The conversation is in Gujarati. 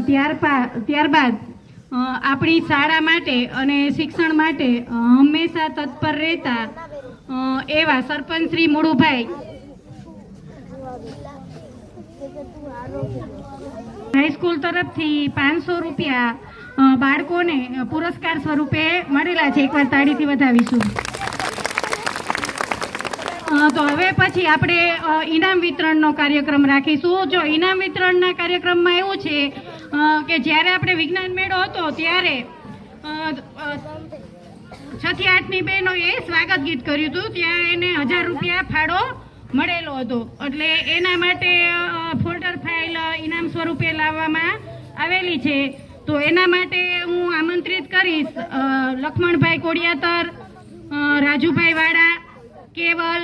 ત્યારબાદ આપણી શાળા માટે અને શિક્ષણ માટે હંમેશા તત્પર રહેતા એવા સરપંચ શ્રી મુળુભાઈ હાઈસ્કૂલ તરફથી 500 રૂપિયા બાળકોને પુરસ્કાર સ્વરૂપે મળેલા છે. એકવાર તાળીથી વધાવીશું. તો હવે પછી આપણે ઇનામ વિતરણનો કાર્યક્રમ રાખીશું. જો ઇનામ વિતરણના કાર્યક્રમમાં એવું છે કે જ્યારે આપણે વિજ્ઞાન મેળો હતો ત્યારે 6 થી 8ની બહેનોએ સ્વાગત ગીત કર્યું હતું. ત્યાં એને 1000 રૂપિયા ફાળો મળેલો હતો. એટલે એના માટે ફોલ્ડર ફાઇલ ઇનામ સ્વરૂપે લાવવામાં આવેલી છે. તો એના માટે હું આમંત્રિત કરીશ લક્ષ્મણભાઈ કોડિયાતર, રાજુભાઈ વાડા, કેવલ,